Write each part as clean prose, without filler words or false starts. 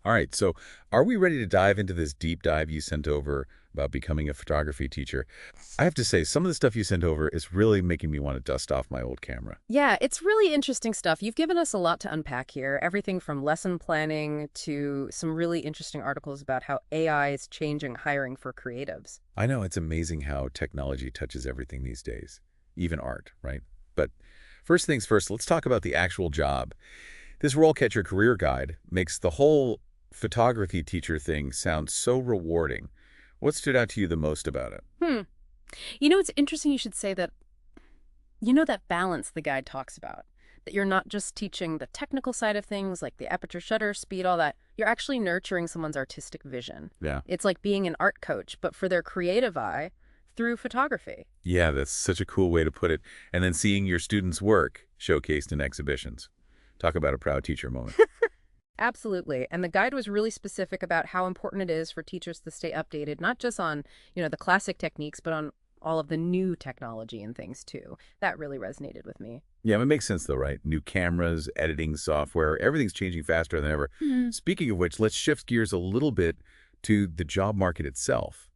All right, so are we ready to dive into this deep dive you sent over about becoming a photography teacher? I have to say, some of the stuff you sent over is really making me want to dust off my old camera. Yeah, it's really interesting stuff. You've given us a lot to unpack here. Everything from lesson planning to some really interesting articles about how AI is changing hiring for creatives. I know it's amazing how technology touches everything these days, even art, right? But first things first, let's talk about the actual job. This RoleCatcher Career Guide makes the whole photography teacher thing sound so rewarding. What stood out to you the most about it? Hmm. It's interesting you should say that. That balance the guide talks about. That you're not just teaching the technical side of things, like the aperture shutter speed, all that. You're actually nurturing someone's artistic vision. Yeah. It's like being an art coach, but for their creative eye through photography. Yeah, that's such a cool way to put it. And then seeing your students' work showcased in exhibitions. Talk about a proud teacher moment. Absolutely. And the guide was really specific about how important it is for teachers to stay updated, not just on, the classic techniques, but on all of the new technology and things too. That really resonated with me. Yeah, it makes sense though, right? New cameras, editing software, everything's changing faster than ever. Mhm. Speaking of which, let's shift gears a little bit to the job market itself.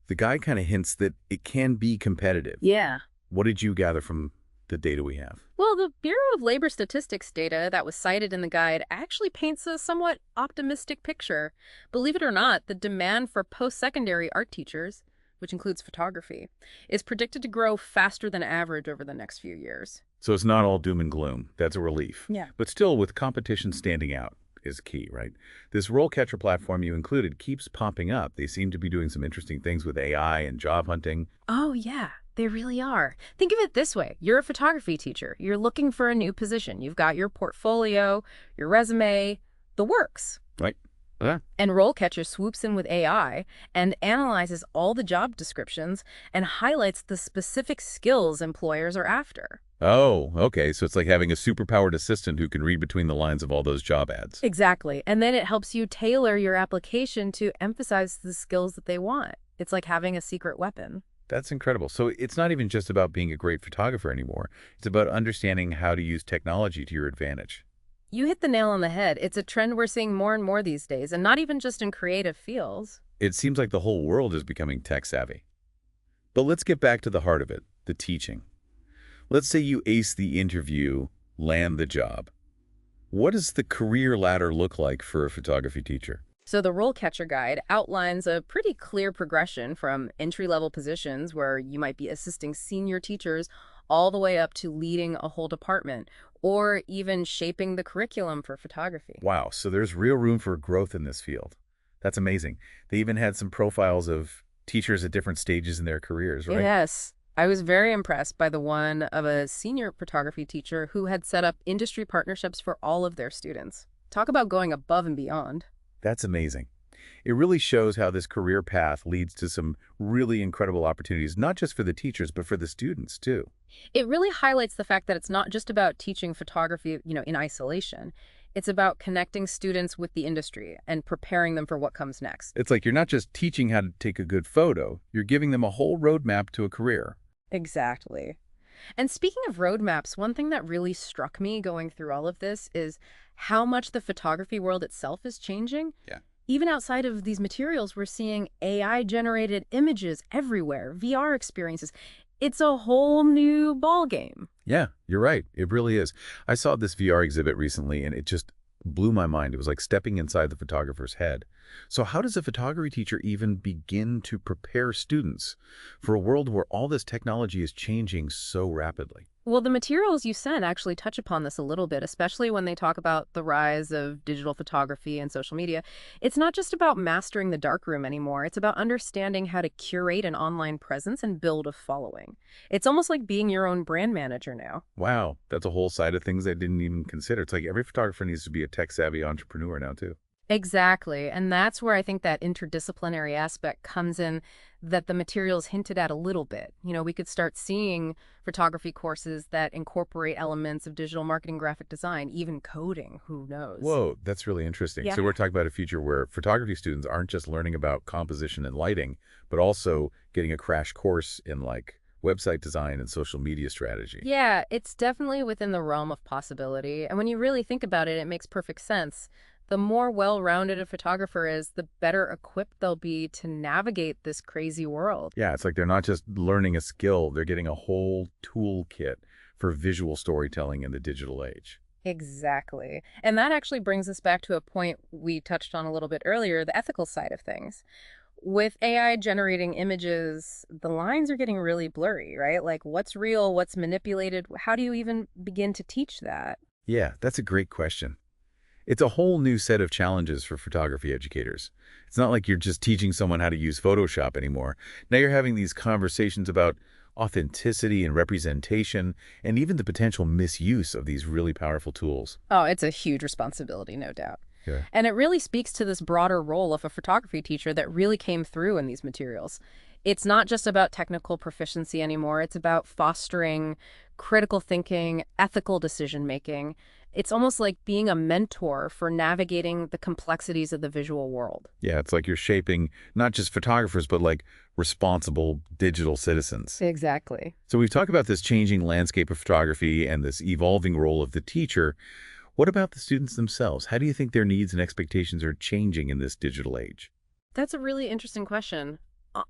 The guide kind of hints that it can be competitive. Yeah. What did you gather from the data we have? Well, the Bureau of Labor Statistics data that was cited in the guide actually paints a somewhat optimistic picture. Believe it or not, the demand for post-secondary art teachers, which includes photography, is predicted to grow faster than average over the next few years. So it's not all doom and gloom. That's a relief. Yeah. But still, with competition standing out is key, right? This role catcher platform you included keeps popping up. They seem to be doing some interesting things with AI and job hunting. Oh, yeah, they really are. Think of it this way. You're a photography teacher. You're looking for a new position. You've got your portfolio, your resume, the works. Right. Yeah. And RoleCatcher swoops in with AI and analyzes all the job descriptions and highlights the specific skills employers are after. Oh, okay. So it's like having a superpowered assistant who can read between the lines of all those job ads. Exactly. And then it helps you tailor your application to emphasize the skills that they want. It's like having a secret weapon. That's incredible. So it's not even just about being a great photographer anymore. It's about understanding how to use technology to your advantage. You hit the nail on the head. It's a trend we're seeing more and more these days, and not even just in creative fields. It seems like the whole world is becoming tech savvy. But let's get back to the heart of it, the teaching. Let's say you ace the interview, land the job. What does the career ladder look like for a photography teacher? So the role catcher guide outlines a pretty clear progression from entry-level positions where you might be assisting senior teachers all the way up to leading a whole department or even shaping the curriculum for photography. Wow, so there's real room for growth in this field. That's amazing. They even had some profiles of teachers at different stages in their careers, right? Yes. I was very impressed by the one of a senior photography teacher who had set up industry partnerships for all of their students. Talk about going above and beyond. That's amazing. It really shows how this career path leads to some really incredible opportunities, not just for the teachers, but for the students too. It really highlights the fact that it's not just about teaching photography, in isolation. It's about connecting students with the industry and preparing them for what comes next. It's like you're not just teaching how to take a good photo, you're giving them a whole roadmap to a career. Exactly. And speaking of roadmaps, one thing that really struck me going through all of this is how much the photography world itself is changing. Yeah. Even outside of these materials, we're seeing AI-generated images everywhere, VR experiences. It's a whole new ballgame. Yeah, you're right. It really is. I saw this VR exhibit recently, and it just blew my mind. It was like stepping inside the photographer's head. So how does a photography teacher even begin to prepare students for a world where all this technology is changing so rapidly? Well, the materials you sent actually touch upon this a little bit, especially when they talk about the rise of digital photography and social media. It's not just about mastering the darkroom anymore. It's about understanding how to curate an online presence and build a following. It's almost like being your own brand manager now. Wow, that's a whole side of things I didn't even consider. It's like every photographer needs to be a tech-savvy entrepreneur now, too. Exactly. And that's where I think that interdisciplinary aspect comes in that the materials hinted at a little bit. We could start seeing photography courses that incorporate elements of digital marketing, graphic design, even coding, who knows? Whoa, that's really interesting. Yeah. So we're talking about a future where photography students aren't just learning about composition and lighting, but also getting a crash course in like website design and social media strategy. Yeah, it's definitely within the realm of possibility. And when you really think about it, it makes perfect sense. The more well-rounded a photographer is, the better equipped they'll be to navigate this crazy world. Yeah, it's like they're not just learning a skill, they're getting a whole toolkit for visual storytelling in the digital age. Exactly. And that actually brings us back to a point we touched on a little bit earlier, the ethical side of things. With AI generating images, the lines are getting really blurry, right? Like what's real, what's manipulated? How do you even begin to teach that? Yeah, that's a great question. It's a whole new set of challenges for photography educators. It's not like you're just teaching someone how to use Photoshop anymore. Now you're having these conversations about authenticity and representation, and even the potential misuse of these really powerful tools. Oh, it's a huge responsibility, no doubt. Yeah. And it really speaks to this broader role of a photography teacher that really came through in these materials. It's not just about technical proficiency anymore. It's about fostering critical thinking, ethical decision making. It's almost like being a mentor for navigating the complexities of the visual world. Yeah, it's like you're shaping not just photographers, but like responsible digital citizens. Exactly. So we've talked about this changing landscape of photography and this evolving role of the teacher. What about the students themselves? How do you think their needs and expectations are changing in this digital age? That's a really interesting question.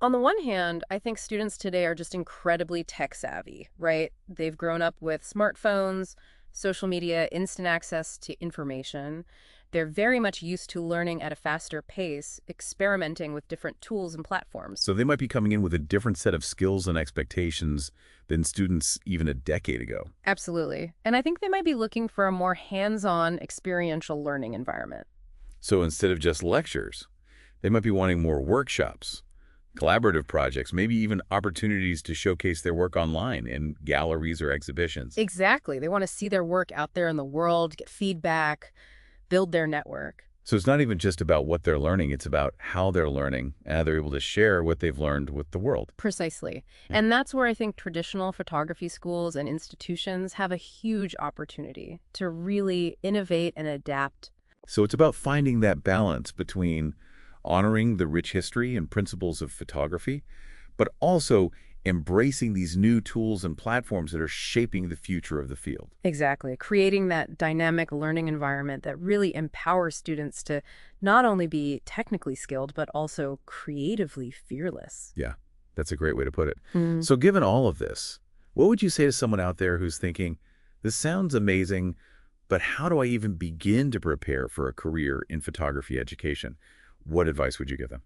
On the one hand, I think students today are just incredibly tech savvy, right? They've grown up with smartphones, social media, instant access to information. They're very much used to learning at a faster pace, experimenting with different tools and platforms. So they might be coming in with a different set of skills and expectations than students even a decade ago. Absolutely. And I think they might be looking for a more hands-on, experiential learning environment. So instead of just lectures, they might be wanting more workshops, collaborative projects, maybe even opportunities to showcase their work online in galleries or exhibitions. Exactly. They want to see their work out there in the world, get feedback, build their network. So it's not even just about what they're learning, it's about how they're learning and how they're able to share what they've learned with the world. Precisely. Yeah. And that's where I think traditional photography schools and institutions have a huge opportunity to really innovate and adapt. So it's about finding that balance between honoring the rich history and principles of photography, but also embracing these new tools and platforms that are shaping the future of the field. Exactly. Creating that dynamic learning environment that really empowers students to not only be technically skilled, but also creatively fearless. Yeah, that's a great way to put it. Mm. So given all of this, what would you say to someone out there who's thinking, this sounds amazing, but how do I even begin to prepare for a career in photography education? What advice would you give them?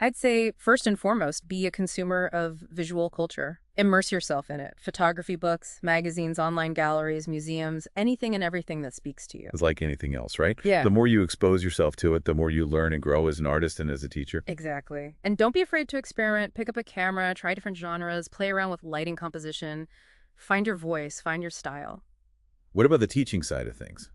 I'd say, first and foremost, be a consumer of visual culture. Immerse yourself in it. Photography books, magazines, online galleries, museums, anything and everything that speaks to you. It's like anything else, right? Yeah. The more you expose yourself to it, the more you learn and grow as an artist and as a teacher. Exactly. And don't be afraid to experiment. Pick up a camera, try different genres, play around with lighting composition. Find your voice, find your style. What about the teaching side of things?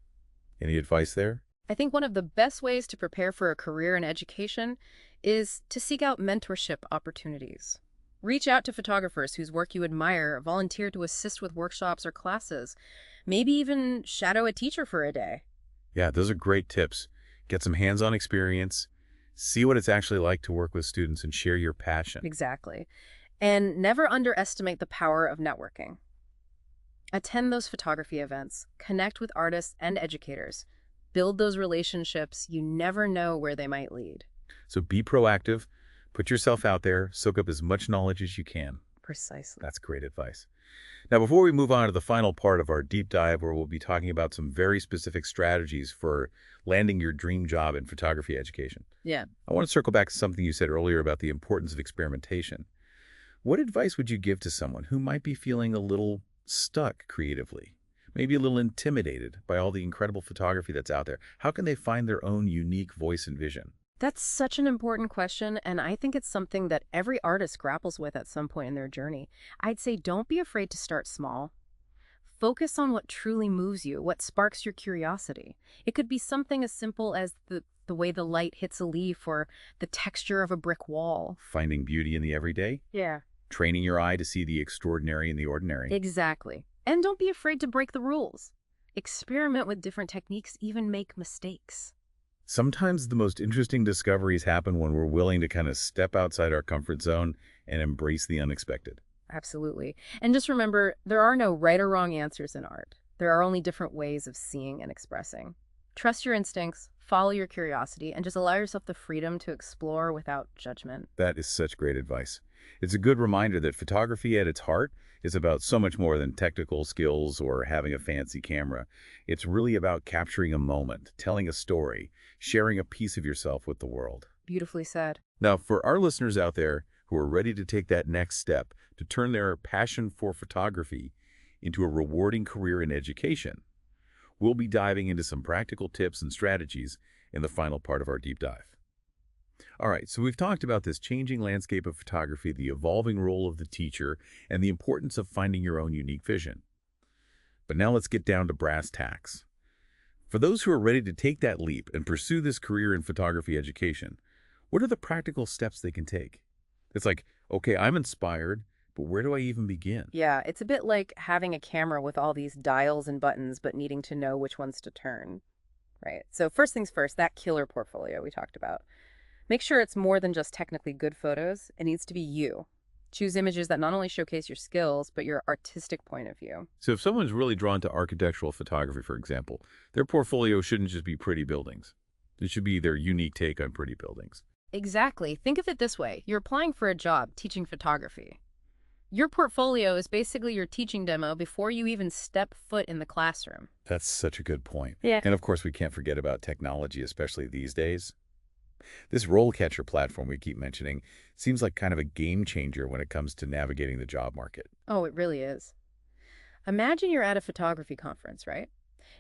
Any advice there? I think one of the best ways to prepare for a career in education is to seek out mentorship opportunities. Reach out to photographers whose work you admire, volunteer to assist with workshops or classes, maybe even shadow a teacher for a day. Yeah, those are great tips. Get some hands-on experience, see what it's actually like to work with students, and share your passion. Exactly. And never underestimate the power of networking. Attend those photography events, connect with artists and educators, build those relationships. You never know where they might lead. So be proactive, put yourself out there, soak up as much knowledge as you can. Precisely. That's great advice. Now, before we move on to the final part of our deep dive, where we'll be talking about some very specific strategies for landing your dream job in photography education, Yeah. I want to circle back to something you said earlier about the importance of experimentation. What advice would you give to someone who might be feeling a little stuck creatively, maybe a little intimidated by all the incredible photography that's out there? How can they find their own unique voice and vision? That's such an important question, and I think it's something that every artist grapples with at some point in their journey. I'd say don't be afraid to start small. Focus on what truly moves you, what sparks your curiosity. It could be something as simple as the way the light hits a leaf or the texture of a brick wall. Finding beauty in the everyday, Yeah. training your eye to see the extraordinary in the ordinary. Exactly. And don't be afraid to break the rules. Experiment with different techniques, even make mistakes. Sometimes the most interesting discoveries happen when we're willing to kind of step outside our comfort zone and embrace the unexpected. Absolutely. And just remember, there are no right or wrong answers in art. There are only different ways of seeing and expressing. Trust your instincts, Follow your curiosity and just allow yourself the freedom to explore without judgment. That is such great advice. It's a good reminder that photography at its heart is about so much more than technical skills or having a fancy camera. It's really about capturing a moment, telling a story, sharing a piece of yourself with the world. Beautifully said. Now, for our listeners out there who are ready to take that next step to turn their passion for photography into a rewarding career in education, we'll be diving into some practical tips and strategies in the final part of our deep dive. All right, so we've talked about this changing landscape of photography, the evolving role of the teacher, and the importance of finding your own unique vision. But now let's get down to brass tacks. For those who are ready to take that leap and pursue this career in photography education, what are the practical steps they can take? It's like, okay, I'm inspired, but where do I even begin? Yeah, it's a bit like having a camera with all these dials and buttons, but needing to know which ones to turn, right? So first things first, that killer portfolio we talked about. Make sure it's more than just technically good photos. It needs to be you. Choose images that not only showcase your skills, but your artistic point of view. So if someone's really drawn to architectural photography, for example, their portfolio shouldn't just be pretty buildings. It should be their unique take on pretty buildings. Exactly. Think of it this way. You're applying for a job teaching photography. Your portfolio is basically your teaching demo before you even step foot in the classroom. That's such a good point. Yeah. And of course, we can't forget about technology, especially these days. This RoleCatcher platform we keep mentioning seems like kind of a game changer when it comes to navigating the job market. Oh, it really is. Imagine you're at a photography conference, right?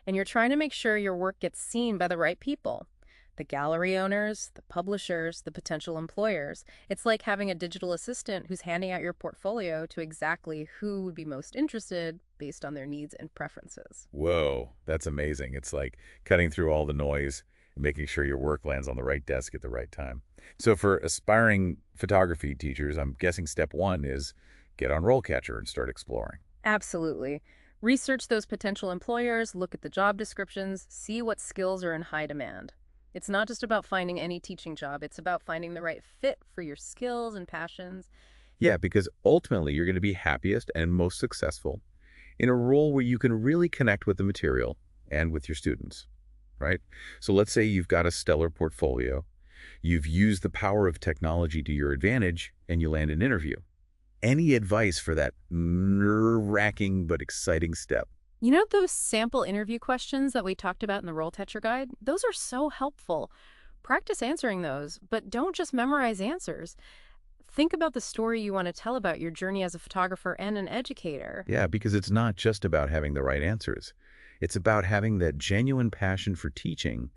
And you're trying to make sure your work gets seen by the right people. The gallery owners, the publishers, the potential employers. It's like having a digital assistant who's handing out your portfolio to exactly who would be most interested based on their needs and preferences. Whoa, that's amazing. It's like cutting through all the noise and making sure your work lands on the right desk at the right time. So for aspiring photography teachers, I'm guessing step one is get on RoleCatcher and start exploring. Absolutely. Research those potential employers, look at the job descriptions, see what skills are in high demand. It's not just about finding any teaching job, it's about finding the right fit for your skills and passions. Yeah, because ultimately you're going to be happiest and most successful in a role where you can really connect with the material and with your students, right? So let's say you've got a stellar portfolio, you've used the power of technology to your advantage, and you land an interview. Any advice for that nerve-wracking but exciting step? You know those sample interview questions that we talked about in the RoleCatcher guide? Those are so helpful. Practice answering those, but don't just memorize answers. Think about the story you want to tell about your journey as a photographer and an educator. Yeah, because it's not just about having the right answers. It's about having that genuine passion for teaching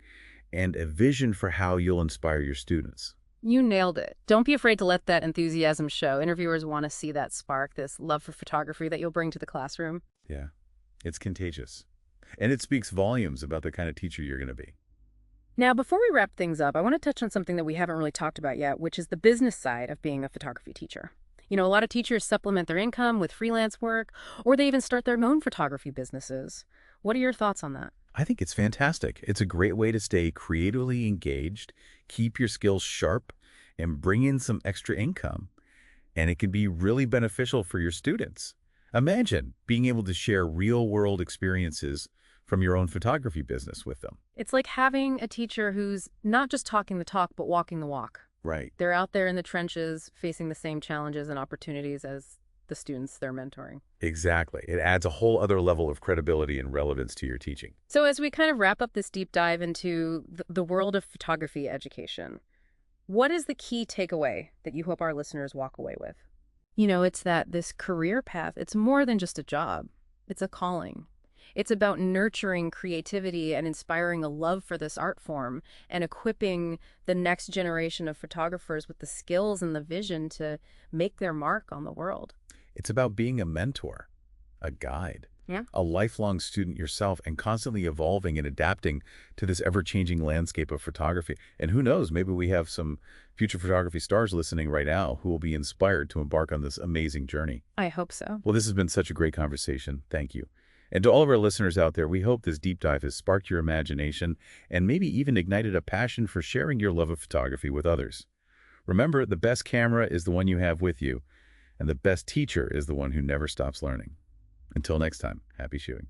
and a vision for how you'll inspire your students. You nailed it. Don't be afraid to let that enthusiasm show. Interviewers want to see that spark, this love for photography that you'll bring to the classroom. Yeah, it's contagious. And it speaks volumes about the kind of teacher you're going to be. Now, before we wrap things up, I want to touch on something that we haven't really talked about yet, which is the business side of being a photography teacher. You know, a lot of teachers supplement their income with freelance work, or they even start their own photography businesses. What are your thoughts on that? I think it's fantastic. It's a great way to stay creatively engaged, keep your skills sharp, and bring in some extra income. And it can be really beneficial for your students. Imagine being able to share real-world experiences from your own photography business with them. It's like having a teacher who's not just talking the talk, but walking the walk. Right. They're out there in the trenches, facing the same challenges and opportunities as the students they're mentoring. Exactly. It adds a whole other level of credibility and relevance to your teaching. So as we kind of wrap up this deep dive into the world of photography education, what is the key takeaway that you hope our listeners walk away with? You know, it's that this career path, it's more than just a job. It's a calling. It's about nurturing creativity and inspiring a love for this art form and equipping the next generation of photographers with the skills and the vision to make their mark on the world. It's about being a mentor, a guide, Yeah. a lifelong student yourself, and constantly evolving and adapting to this ever-changing landscape of photography. And who knows, maybe we have some future photography stars listening right now who will be inspired to embark on this amazing journey. I hope so. Well, this has been such a great conversation. Thank you. And to all of our listeners out there, we hope this deep dive has sparked your imagination and maybe even ignited a passion for sharing your love of photography with others. Remember, the best camera is the one you have with you, and the best teacher is the one who never stops learning. Until next time, happy shooting.